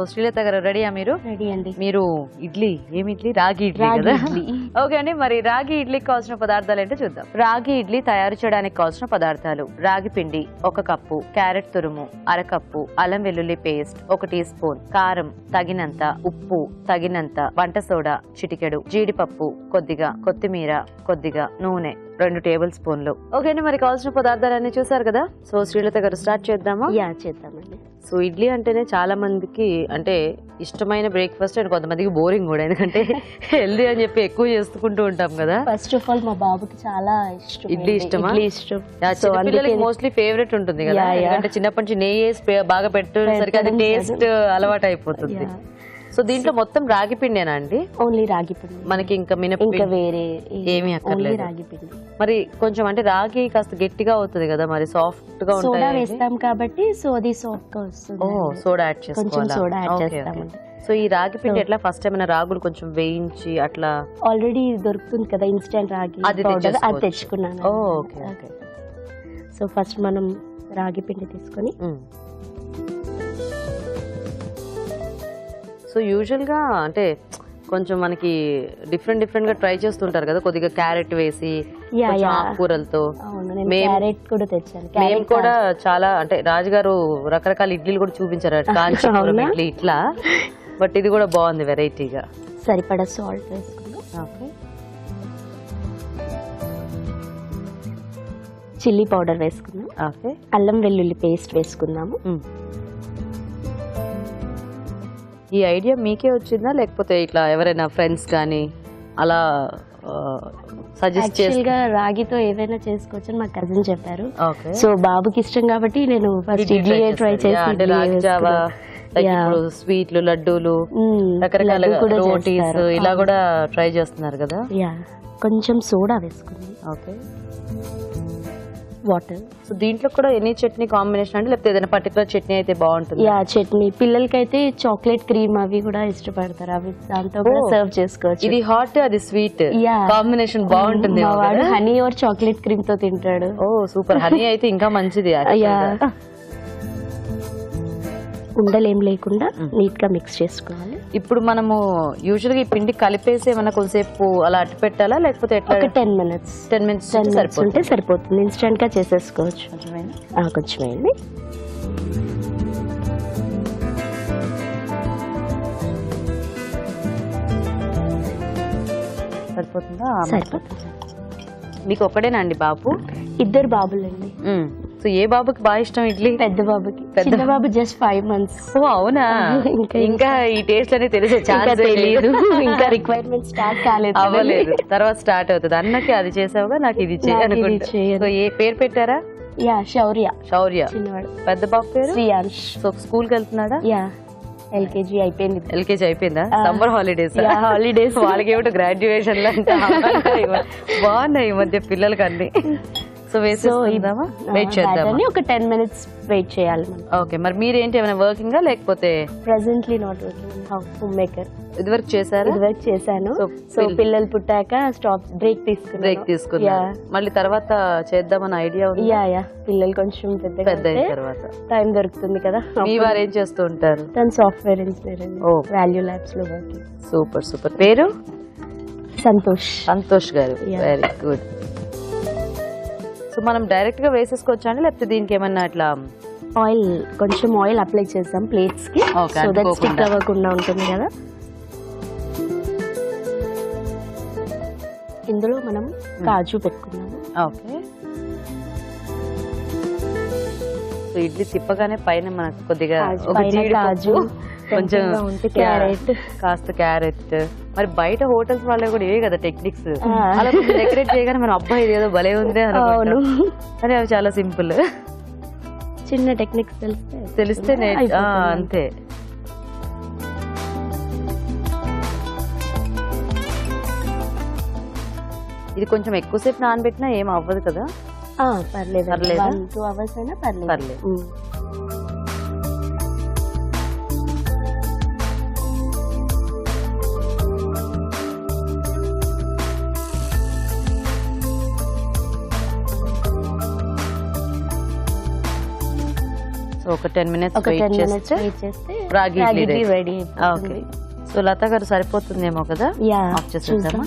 శ్రీలత గారు రెడీయా మీరు? రెడీ అండి. మీరు ఇడ్లీ, ఏమి ఇడ్లీ? రాగి ఇడ్లీ కదా? ఓకే అండి, మరి రాగి ఇడ్లీకి కావాల్సిన పదార్థాలు ఏంటో చూద్దాం. రాగి ఇడ్లీ తయారు చేయడానికి కావాల్సిన పదార్థాలు: రాగి పిండి 1 కప్పు, క్యారెట్ తురుము 1/2 కప్పు, అల్లం వెల్లుల్లి పేస్ట్ 1 టీ స్పూన్, కారం తగినంత, ఉప్పు తగినంత, వంట సోడా చిటికెడు, జీడిపప్పు కొద్దిగా, కొత్తిమీర కొద్దిగా, నూనె 2 టేబుల్ స్పూన్లు. ఓకే అండి, మరి కావాల్సిన పదార్థాలన్నీ చూసారు కదా? సో శ్రీలత గారు స్టార్ట్ చేద్దామా? చేద్దామండి. సో ఇడ్లీ అంటేనే చాలా మందికి అంటే ఇష్టమైన బ్రేక్ఫాస్ట్, అండ్ కొంతమందికి బోరింగ్ కూడా, ఎందుకంటే హెల్దీ అని చెప్పి ఎక్కువ చేసుకుంటూ ఉంటాం కదా. ఫస్ట్ ఆఫ్ ఆల్ మా బాబుకి చాలా ఇష్టం ఇడ్లీ. ఇష్టమా? ఇడ్లీ ఇష్టం. పిల్లలకి మోస్ట్లీ ఫేవరెట్ ఉంటుంది కదా, ఎందుకంటే చిన్నప్పటి నుంచి నెయ్యి వేసి బాగా పెట్టేసరికి అది టేస్ట్ అలవాటు అయిపోతుంది. సో దీంట్లో మొత్తం రాగి పిండేనా అండి? ఓన్లీ రాగి పిండి, మనకి ఇంకా మినపపిండి ఇంకా వేరే ఏమీ అక్కర్లేదు. రాగి పిండి. మరి కొంచెం అంటే రాగి కాస్త గట్టిగా అవుతుంది కదా, మరి సాఫ్ట్ గా ఉంటుంది. సోడా వేస్తాం కాబట్టి సో అది సాఫ్ట్ గా వస్తుంది. సోడా యాడ్ కొంచెం చేసుకోవాలా? సోడా యాడ్ చేస్తామండి. సో ఈ రాగి పిండి ఎట్లా ఫస్ట్ ఏమైనా రాగులు కొంచెం వేయించి అట్లా? ఆల్రెడీ దొరుకుతుంది కదా ఇన్స్టెంట్ రాగి పౌడర్, అది తెచ్చుకున్నాను. Okay okay. సో ఫస్ట్ మనం రాగి పిండి తీసుకొని, సో యూజువల్ గా అంటే కొంచెం మనకి డిఫరెంట్ గా ట్రై చేస్తుంటారు కదా, కొద్దిగా క్యారెట్ వేసి ఆకుకూరలతో. క్యారెట్ కూడా తెచ్చాను. మేము కూడా చాలా అంటే రాజుగారు రకరకాల ఇడ్లీలు కూడా చూపించారు, కాంచీపురం ఇడ్లీ ఇట్లా, బట్ ఇది కూడా బాగుంది వెరైటీగా. సరిపడా సాల్ట్ వేసుకుందాం. ఓకే. చిల్లీ పౌడర్ వేసుకుందాం. ఓకే. అల్లం వెల్లుల్లి పేస్ట్ వేసుకుందాము. ఈ ఐడియా మీకే వచ్చిందా, లేకపోతే ఇట్లా ఎవరైనా ఫ్రెండ్స్ కానీ అలా సజెస్ట్ గా రాగితో ఏదైనా చేసుకోవచ్చు అని మా కజిన్ చెప్పారు. ఓకే. సో బాబుకి ఇష్టం కాబట్టి నేను ఫస్ట్ ఇడ్లీ ట్రై చేసి, అంటే రాగి జావా, స్వీట్లు, లడ్డూలు, రకరకాల రోటీస్ ఇలా కూడా ట్రై చేస్తున్నారు కదా. కొంచెం సోడా వేసుకుంది. ఓకే. వాటర్. సో దీంట్లో కూడా ఎనీ చట్నీ కాంబినేషన్ అంటే, లేకపోతే ఏదైనా పర్టికులర్ చట్నీ అయితే బాగుంటుంది? చట్నీ పిల్లలకైతే చాక్లెట్ క్రీమ్ అవి కూడా ఇష్టపడతారు, అవి దాంతో కూడా సర్వ్ చేసుకోవచ్చు. ఇది హాట్, అది స్వీట్ కాంబినేషన్ బాగుంటుంది. వాడు హనీ ఆర్ చాక్లెట్ క్రీమ్ తో తింటాడు. ఓ సూపర్. హనీ అయితే ఇంకా మంచిది. ఉండలేం లేకుండా నీట్ గా మిక్స్ చేసుకోవాలి. ఇప్పుడు మనము యూజువల్ గా ఈ పిండి కలిపేసి ఏమైనా కొంతసేపు అలా అట్టు పెట్టాలా, లేకపోతే ఎట్లా? 10 minutes ఉంటే సరిపోతుంది. ఇన్స్టెంట్ గా చేసేసుకోవచ్చు. కొంచెం వేయండి. సరిపోతుందా? సరిపోతుంది. మీకు ఒక్కడేనా అండి బాబు? 2 బాబులండి. సో ఏ బాబుకి బాగా ఇష్టం ఇడ్లీ? పెద్ద బాబుకి. చిన్న బాబు జస్ట్ 5 months. ఓ అవునా? ఇంకా ఈ టేస్ట్ అనేది తెలిసే ఛాన్స్ తెలియదు. ఇంకా రిక్వైర్మెంట్ స్టార్ట్ కాలేదు, అవ్వలేదు. తర్వాత స్టార్ట్ అవుతుంది. అన్నకి అది చేసావుగా, నాకు ఇది చేయాలనుకుంటా. సో ఏ పేరు పెట్టారా? శౌర్య. శౌర్య. చిన్నవాడు. పెద్ద బాబు పేరు శ్రీయాంష్. సో స్కూల్ కి వెళ్తున్నాడా? ఎల్కేజీ అయిపోయింది. ఎల్కేజీ అయిపోయిందా? Summer holidays. వాళ్ళకి ఏమిటో గ్రాడ్యుయేషన్ బాగున్నాయి ఈ మధ్య పిల్లలకి అన్ని. సో వేసేద్దామా? వెయిట్ చేద్దాం. ఒక 10 minutes వెయిట్ చేయాలి. ఓకే. మరి మీరేంటి ఏమైనా వర్కింగా, లేకపోతే? Presently not working, home maker. ఇదివరకు చేశారు? ఇదివరకు చేశాను. సో పిల్లలు పుట్టాక బ్రేక్ తీసుకున్నా. మళ్ళీ తర్వాత చేద్దామని ఐడియా ఉంది? పిల్లలు కొంచెం పెద్ద అయిన తర్వాత టైం దొరుకుతుంది కదా. మీ వారు ఏం చేస్తూ ఉంటారు? తను సాఫ్ట్వేర్ ఇంజనీర్ అండి, వాల్యూ ల్యాబ్స్ లో వర్కింగ్. Super super. పేరు? సంతోష్. సంతోష్ గారు. Very good. సో మనం డైరెక్ట్ గా వేసేసుకోవచ్చా అండి, లేకపోతే దీనికి ఏమన్నా ఇట్లా కొంచెం ఆయిల్ అప్లై చేద్దాం ప్లేట్స్ కి, సో దట్ స్టిక్ అవ్వకుండా ఉంటుంది కదా. ఇందులో మనం కాజు పెట్టుకున్నాము. ఓకే. సో ఇడ్లీ తిప్పగానే పైన మనకు కొద్దిగా కాజు, కొంచెం క్యారెట్, కాస్త క్యారెట్. మరి బయట హోటల్స్ వాళ్ళే కూడా ఇవే కదా టెక్నిక్స్, అలా కొంచెం డెకరేట్ చేయగానే మన అబ్బాయి ఇది ఏదో భలే ఉంది అనుకుంటాం, కానీ అవి చాలా సింపుల్. చిన్న టెక్నిక్స్ తెలిస్తే అంతే. ఇది కొంచెం ఎక్కువసేపు నానబెట్టినా ఏం అవ్వదు కదా? పర్లేదు. 1-2 hours అయినా పర్లేదు. ఒక 10 minutes ఒక 10 వెయిట్ minutes చేస్తే వెయిట్ చేస్తే ragi ragi idli idli ready. Ready okay, so Latha garu సరిపోతుందేమో కదా, యా ఆఫ్ చేసేద్దామా?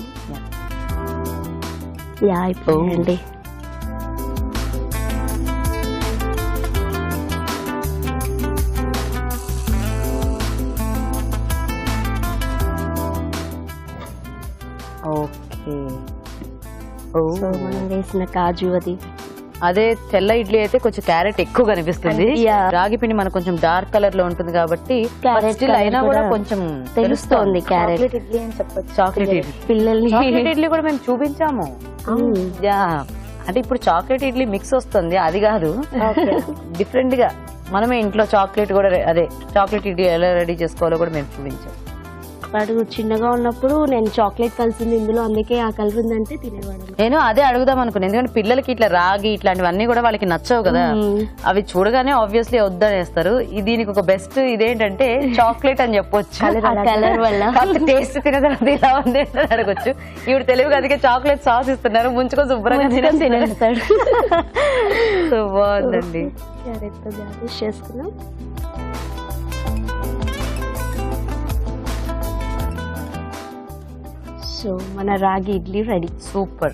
యా అయిపోయిందండి. ఓకే. సో మనం వేసిన కాజు అది అదే తెల్ల ఇడ్లీ అయితే కొంచెం క్యారెట్ ఎక్కువ కనిపిస్తుంది, Yeah. రాగి పిండి మనకు కొంచెం డార్క్ కలర్ లో ఉంటుంది కాబట్టి Carrot still colour అయినా కూడా కూడా కొంచెం తెలుస్తోంది క్యారెట్. చాక్లెట్ ఇడ్లీ. పిల్లల్ని చాక్లెట్ ఇడ్లీ కూడా మేము చూపించాము. యా, అంటే ఇప్పుడు చాక్లెట్ ఇడ్లీ మిక్స్ వస్తుంది, అది కాదు, డిఫరెంట్ గా మనమే ఇంట్లో చాక్లెట్ కూడా అదే చాక్లెట్ ఇడ్లీ ఎలా రెడీ చేసుకోవాలో కూడా మేము చూపించాం. వాడు చిన్నగా ఉన్నప్పుడు నేను చాక్లెట్ కలిసింది ఇందులో, అందుకే ఆ కలర్ ఉందంటే తినేవాడు. నేను అదే అడుగుదాం అనుకున్నాను, ఎందుకంటే పిల్లలకి ఇట్లా రాగి ఇట్లాంటివన్నీ కూడా వాళ్ళకి నచ్చవు కదా, అవి చూడగానే ఆబ్వియస్లీ వద్దనేస్తారు. దీనికి ఒక బెస్ట్ ఇదేంటంటే చాక్లెట్ అని చెప్పొచ్చు, కలర్ వల్ల టేస్ట్ తిన తర్వాత ఇలా ఉంది అని అడగొచ్చు. ఇప్పుడు తెలుగు అందుకే చాక్లెట్ సాస్ ఇస్తున్నారు, ముంచుకొని శుభ్రంగా తినేస్తాడు. సో బాగుందండి. క్యారెట్ తో గార్నిష్ చేసుకున్నాం. సో మన రాగి ఇడ్లీ రెడీ. సూపర్.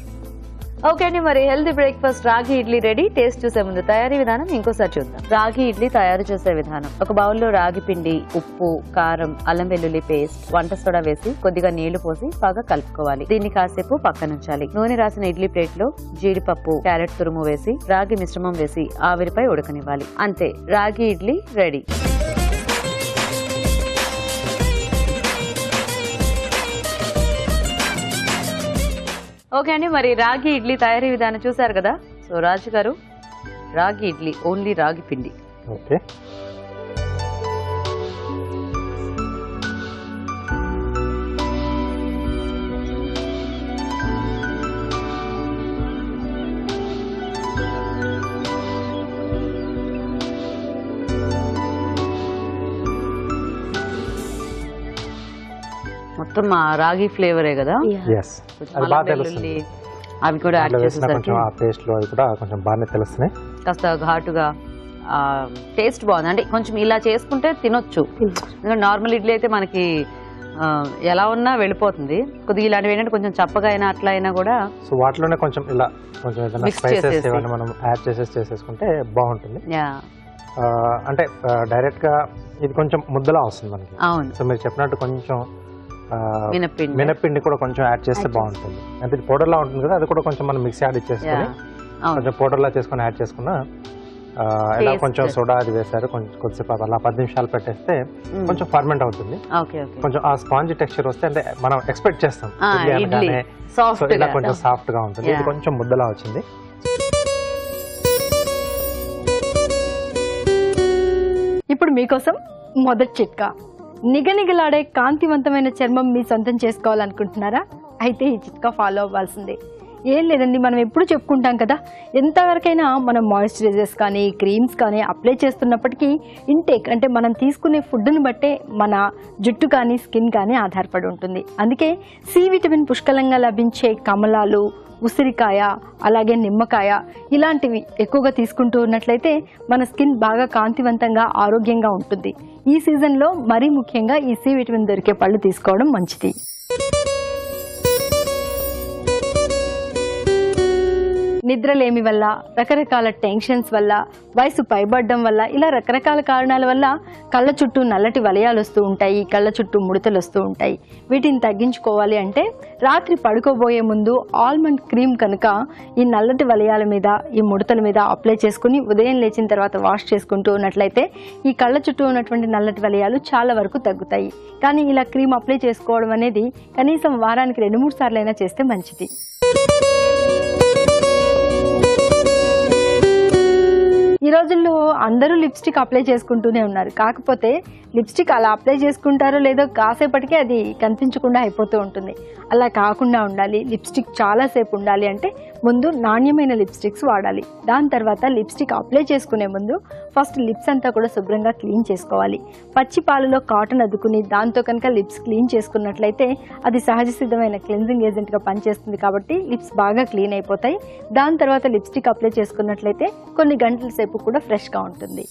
ఓకే అండి, మరి హెల్తీ బ్రేక్ఫాస్ట్ రాగి ఇడ్లీ రెడీ. టేస్ట్ చూసే ముందు తయారీ విధానం ఇంకోసారి చూద్దాం. రాగి ఇడ్లీ తయారు చేసే విధానం: ఒక బౌల్లో రాగి పిండి, ఉప్పు, కారం, అల్లం వెల్లుల్లి పేస్ట్, వంట సోడా వేసి కొద్దిగా నీళ్లు పోసి బాగా కలుపుకోవాలి. దీన్ని కాసేపు పక్కనుంచాలి. నూనె రాసిన ఇడ్లీ ప్లేట్ లో జీడిపప్పు, క్యారెట్ తురుము వేసి రాగి మిశ్రమం వేసి ఆవిరిపై ఉడకనివ్వాలి. అంతే, రాగి ఇడ్లీ రెడీ. ఓకే అండి, మరి రాగి ఇడ్లీ తయారీ విధానం చూసారు కదా. సో రాజు గారు, రాగి ఇడ్లీ ఓన్లీ రాగి పిండి. ఓకే, మొత్తం ఆ రాగి ఫ్లేవరే కదా. ఎస్, అది బాగా తెలుస్తుంది. అవి కూడా యాడ్ చేసేసరికి కొంచెం ఆ పేస్ట్ లో అవి కూడా కొంచెం బాగానే తెలుస్తున్నాయి. కాస్త ఘాటుగా టేస్ట్ బాగుంది. అంటే కొంచెం ఇలా చేసుకుంటే తినొచ్చు, ఎందుకంటే నార్మల్ ఇడ్లీ అయితే మనకి ఎలా ఉన్నా వెళ్ళిపోతుంది. కొద్దిగా ఇలాంటివి ఏంటంటే కొంచెం చప్పగా అయినా అట్లా అయినా కూడా, సో వాటిలోనే కొంచెం ఇలా కొంచెం ఏదైనా Mix స్పైసెస్ చేసేసి. ఏమైనా మనం యాడ్ చేసేసుకుంటే బాగుంటుంది. యా అంటే డైరెక్ట్ గా ఇది కొంచెం ముద్దలా వస్తుంది మనకి. అవును, సో మీరు చెప్పినట్టు కొంచెం మినప్పిండి. మినప్పిండి కూడా కొంచెం యాడ్ చేస్తే బాగుంటుంది. అంటే ఇది పౌడర్ లా ఉంటుంది కదా, అది కూడా కొంచెం మనం మిక్స్ యాడ్ ఇచ్చేసుకొని అవును, కొంచెం పౌడర్ లా చేసుకొని యాడ్ చేసుకున్న ఇలా Taste. కొంచెం సోడా అది వేసారు, కొంచెం కొద్దిసేపు అలా 10 నిమిషాలు పెట్టేస్తే కొంచెం ఫర్మెంట్ అవుతుంది. Okay okay. కొంచెం ఆ స్పాంజ్ టెక్స్చర్ వస్తే, అంటే మనం ఎక్స్పెక్ట్ చేస్తాం ఇడ్లీ ఇడ్లీ అనగానే, సాఫ్ట్ సో ఇలా కొంచెం సాఫ్ట్ గా ఉంటుంది. ఇది Yeah. కొంచెం ముద్దలా వచ్చింది. ఇప్పుడు మీకోసం మొదటి చిట్కా. నిగనిగలాడే కాంతివంతమైన చర్మం మీ సొంతం చేసుకోవాలనుకుంటున్నారా? అయితే ఈ చిట్కా ఫాలో అవ్వాల్సిందే. ఏం లేదండి, మనం ఎప్పుడు చెప్పుకుంటాం కదా, ఎంతవరకైనా మనం మాయిశ్చరైజర్స్ కానీ క్రీమ్స్ కానీ అప్లై చేస్తున్నప్పటికీ ఇంటేక్ అంటే మనం తీసుకునే ఫుడ్ని బట్టే మన జుట్టు కానీ స్కిన్ కానీ ఆధారపడి ఉంటుంది. అందుకే సి విటమిన్ పుష్కలంగా లభించే కమలాలు, ఉసిరికాయ, అలాగే నిమ్మకాయ ఇలాంటివి ఎక్కువగా తీసుకుంటూ ఉన్నట్లయితే మన స్కిన్ బాగా కాంతివంతంగా ఆరోగ్యంగా ఉంటుంది. ఈ సీజన్లో మరీ ముఖ్యంగా ఈ సి విటమిన్ దొరికే పళ్ళు తీసుకోవడం మంచిది. నిద్రలేమి వల్ల, రకరకాల టెన్షన్స్ వల్ల, వయసు పైబడడం వల్ల, ఇలా రకరకాల కారణాల వల్ల కళ్ళ చుట్టూ నల్లటి వలయాలు వస్తూ ఉంటాయి, కళ్ళ చుట్టూ ముడతలు వస్తూ ఉంటాయి. వీటిని తగ్గించుకోవాలి అంటే రాత్రి పడుకోబోయే ముందు ఆల్మండ్ క్రీమ్ కనుక ఈ నల్లటి వలయాల మీద, ఈ ముడతల మీద అప్లై చేసుకుని ఉదయం లేచిన తర్వాత వాష్ చేసుకుంటూ ఉన్నట్లయితే ఈ కళ్ళ చుట్టూ ఉన్నటువంటి నల్లటి వలయాలు చాలా వరకు తగ్గుతాయి. కానీ ఇలా క్రీమ్ అప్లై చేసుకోవడం అనేది కనీసం వారానికి 2-3 సార్లు అయినా చేస్తే మంచిది. ఈ రోజుల్లో అందరూ లిప్స్టిక్ అప్లై చేసుకుంటూనే ఉన్నారు. కాకపోతే లిప్స్టిక్ అలా అప్లై చేసుకుంటారో లేదో కాసేపటికే అది కనిపించకుండా అయిపోతూ ఉంటుంది. అలా కాకుండా ఉండాలి, లిప్స్టిక్ చాలాసేపు ఉండాలి అంటే ముందు నాణ్యమైన లిప్స్టిక్స్ వాడాలి. దాని తర్వాత లిప్స్టిక్ అప్లై చేసుకునే ముందు ఫస్ట్ లిప్స్ అంతా కూడా శుభ్రంగా క్లీన్ చేసుకోవాలి. పచ్చి పాలలో కాటన్ అద్దుకుని దాంతో కనుక లిప్స్ క్లీన్ చేసుకున్నట్లయితే అది సహజ సిద్ధమైన క్లెన్జింగ్ ఏజెంట్గా పనిచేస్తుంది కాబట్టి లిప్స్ బాగా క్లీన్ అయిపోతాయి. దాని తర్వాత లిప్స్టిక్ అప్లై చేసుకున్నట్లయితే కొన్ని గంటల సేపు కూడా ఫ్రెష్గా ఉంటుంది.